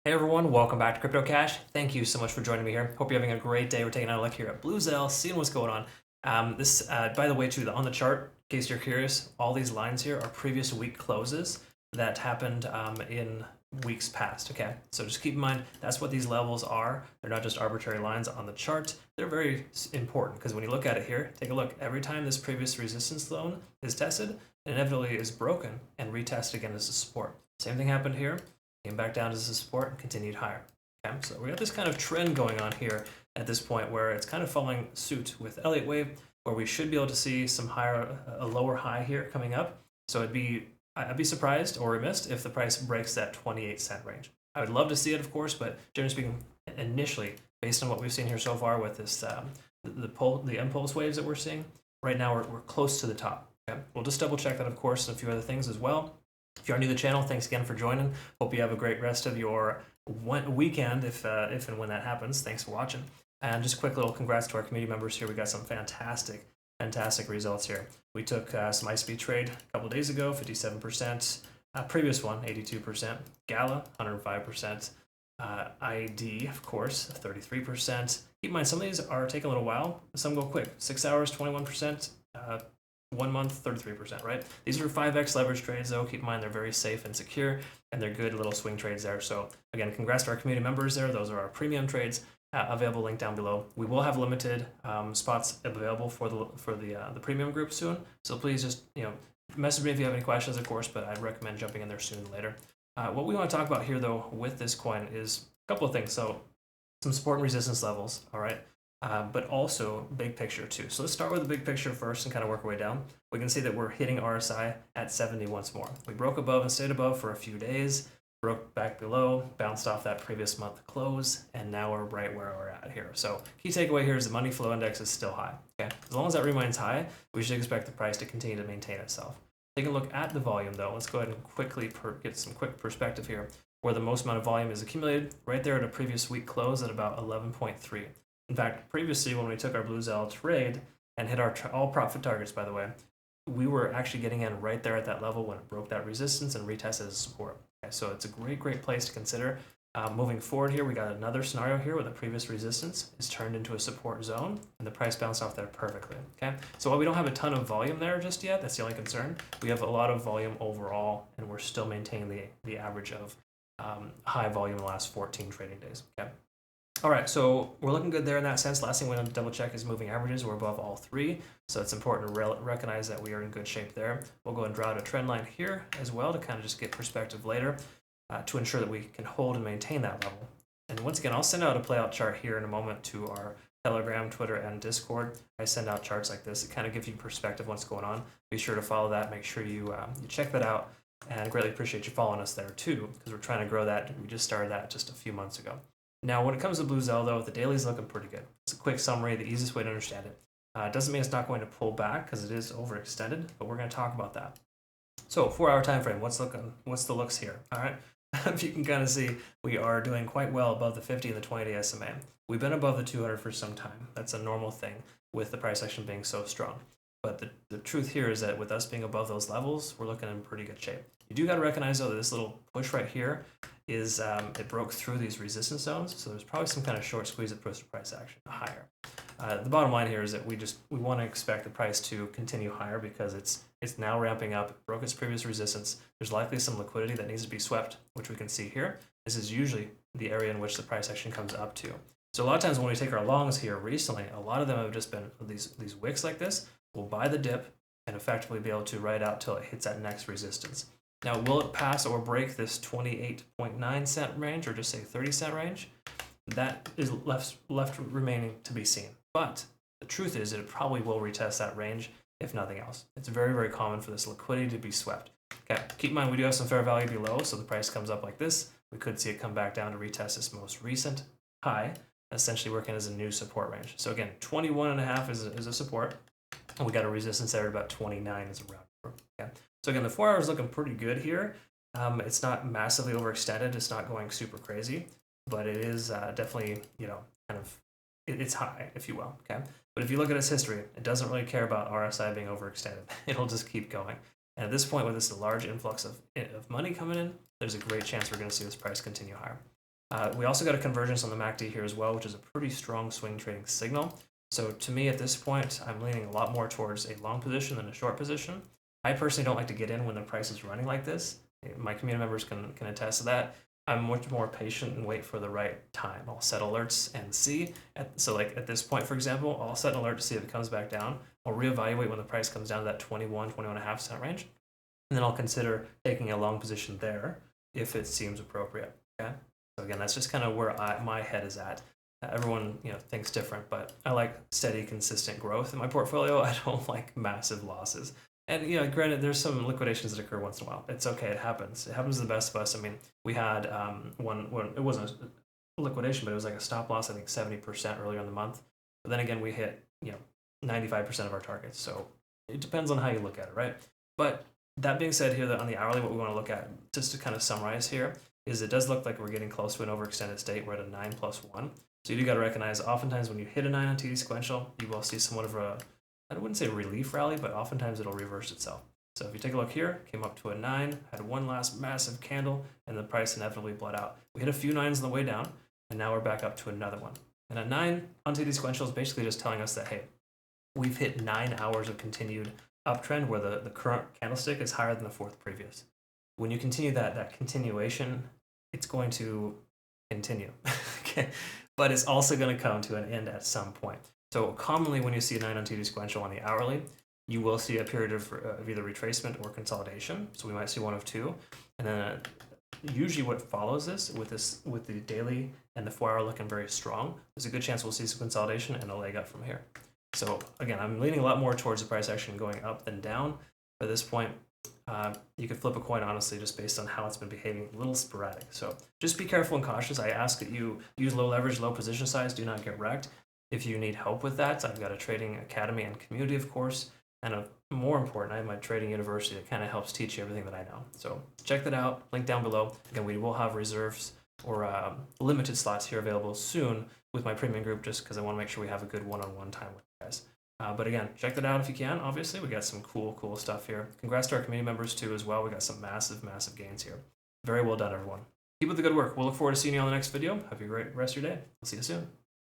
Hey everyone, welcome back to Crypto Cash. Thank you so much for joining me here. Hope you're having a great day. We're taking out a look here at BluZelle, seeing what's going on. By the way, too, on the chart, in case you're curious, all these lines here are previous week closes that happened in weeks past. Okay, so just keep in mind that's what these levels are. They're not just arbitrary lines on the chart. They're very important because when you look at it here, take a look. Every time this previous resistance zone is tested, it inevitably is broken and retested again as a support. Same thing happened here. Came back down as a support and continued higher. Okay, so we got this kind of trend going on here at this point where it's kind of following suit with Elliott Wave, where we should be able to see some a lower high here coming up. So I'd be surprised or remiss if the price breaks that 28-cent range. I would love to see it, of course, but generally speaking, initially, based on what we've seen here so far with this the impulse waves that we're seeing, right now we're close to the top. Okay, we'll just double check that, of course, and a few other things as well. If you are new to the channel, thanks again for joining. Hope you have a great rest of your weekend if and when that happens. Thanks for watching. And just a quick little congrats to our community members here. We got some fantastic results here. We took some ICP trade a couple days ago, 57%. Previous one, 82%. Gala, 105%. ID, of course, 33%. Keep in mind, some of these are taking a little while. Some go quick. 6 hours, 21%. 1 month, 33%, right? These are 5x leverage trades, though. Keep in mind they're very safe and secure, and they're good little swing trades there. So again, congrats to our community members there. Those are our premium trades. Available link down below. We will have limited spots available for the premium group soon. So please just message me if you have any questions, of course. But I'd recommend jumping in there sooner than later. What we want to talk about here, though, with this coin is a couple of things. So some support and resistance levels. All right. But also big picture too. So let's start with the big picture first and kind of work our way down. We can see that we're hitting RSI at 70 once more. We broke above and stayed above for a few days, broke back below, bounced off that previous month close, and now we're right where we're at here. So key takeaway here is the money flow index is still high. Okay, as long as that remains high, we should expect the price to continue to maintain itself. Taking a look at the volume though, let's go ahead and quickly get some quick perspective here, where the most amount of volume is accumulated right there at a previous week close at about 11.3. In fact, previously when we took our BluZelle trade and hit our all profit targets, by the way, we were actually getting in right there at that level when it broke that resistance and retested as support. Okay, so it's a great place to consider. Moving forward here, we got another scenario here where the previous resistance is turned into a support zone and the price bounced off there perfectly. Okay, so while we don't have a ton of volume there just yet, that's the only concern. We have a lot of volume overall, and we're still maintaining the average of high volume in the last 14 trading days. Okay. All right, so we're looking good there in that sense. Last thing we want to double check is moving averages. We're above all three, so it's important to recognize that we are in good shape there. We'll go and draw out a trend line here as well to kind of just get perspective later to ensure that we can hold and maintain that level. And once again, I'll send out a playout chart here in a moment to our Telegram, Twitter, and Discord. I send out charts like this. It kind of gives you perspective what's going on. Be sure to follow that. Make sure you check that out, and greatly appreciate you following us there too, because we're trying to grow that. We just started that just a few months ago. Now, when it comes to BluZelle, though, the daily's looking pretty good. It's a quick summary, the easiest way to understand it. Doesn't mean it's not going to pull back because it is overextended, but we're going to talk about that. So, 4-hour time frame. What's the looks here? All right. If you can kind of see, we are doing quite well above the 50 and the 20-day SMA. We've been above the 200 for some time. That's a normal thing with the price action being so strong. But the truth here is that with us being above those levels, we're looking in pretty good shape. You do got to recognize, though, that this little push right here is it broke through these resistance zones, so there's probably some kind of short squeeze that pushed the price action higher. The bottom line here is that we want to expect the price to continue higher because it's now ramping up. It broke its previous resistance. There's likely some liquidity that needs to be swept, which we can see here. This is usually the area in which the price action comes up to. So a lot of times when we take our longs here recently, a lot of them have just been these wicks like this. We'll buy the dip and effectively be able to ride out till it hits that next resistance. Now, will it pass or break this 28.9 cent range or just say 30 cent range? That is left remaining to be seen. But the truth is that it probably will retest that range, if nothing else. It's very common for this liquidity to be swept. Okay, keep in mind we do have some fair value below, so the price comes up like this. We could see it come back down to retest this most recent high, essentially working as a new support range. So again, 21.5 is a support, and we got a resistance there at about 29 as a round number. Okay. So again, the 4 hours looking pretty good here. It's not massively overextended. It's not going super crazy, but it is definitely, it's high, if you will. Okay. But if you look at its history, it doesn't really care about RSI being overextended. It'll just keep going. And at this point, with this large influx of money coming in, there's a great chance we're going to see this price continue higher. We also got a convergence on the MACD here as well, which is a pretty strong swing trading signal. So to me at this point, I'm leaning a lot more towards a long position than a short position. I personally don't like to get in when the price is running like this. My community members can attest to that. I'm much more patient and wait for the right time. I'll set alerts and see. So like at this point, for example, I'll set an alert to see if it comes back down. I'll reevaluate when the price comes down to that 21.5 cent range. And then I'll consider taking a long position there if it seems appropriate. Okay. So again, that's just kind of where my head is at. Everyone, thinks different, but I like steady, consistent growth in my portfolio. I don't like massive losses. And granted, there's some liquidations that occur once in a while. It's okay. It happens. It happens to the best of us. I mean, we had one when it wasn't a liquidation, but it was like a stop loss. I think 70% earlier in the month. But then again, we hit 95% of our targets. So it depends on how you look at it, right? But that being said, here on the hourly, what we want to look at, just to kind of summarize here, is it does look like we're getting close to an overextended state. We're at a 9+1. So you do got to recognize, oftentimes when you hit a 9 on TD sequential, you will see somewhat of a, I wouldn't say relief rally, but oftentimes it'll reverse itself. So if you take a look here, came up to a 9, had one last massive candle, and the price inevitably bled out. We hit a few 9s on the way down, and now we're back up to another one. And a 9 on TD sequential is basically just telling us that, hey, we've hit 9 hours of continued uptrend where the current candlestick is higher than the fourth previous. When you continue that continuation, it's going to continue. Okay. But it's also going to come to an end at some point. So commonly when you see a 9 on TD sequential on the hourly, you will see a period of either retracement or consolidation. So we might see one of two. And then usually what follows this, with the daily and the 4-hour looking very strong, there's a good chance we'll see some consolidation and a leg up from here. So again, I'm leaning a lot more towards the price action going up than down. At this point, you could flip a coin, honestly, just based on how it's been behaving, a little sporadic. So just be careful and cautious. I ask that you use low leverage, low position size. Do not get wrecked. If you need help with that, I've got a trading academy and community, of course. And more important, I have my trading university that kind of helps teach you everything that I know. So check that out. Link down below. Again, we will have reserves or limited slots here available soon with my premium group, just because I want to make sure we have a good one-on-one time with you guys. But again, check that out if you can. Obviously, we got some cool stuff here. Congrats to our community members too as well. We got some massive gains here. Very well done, everyone. Keep up the good work. We'll look forward to seeing you on the next video. Have a great rest of your day. I'll see you soon.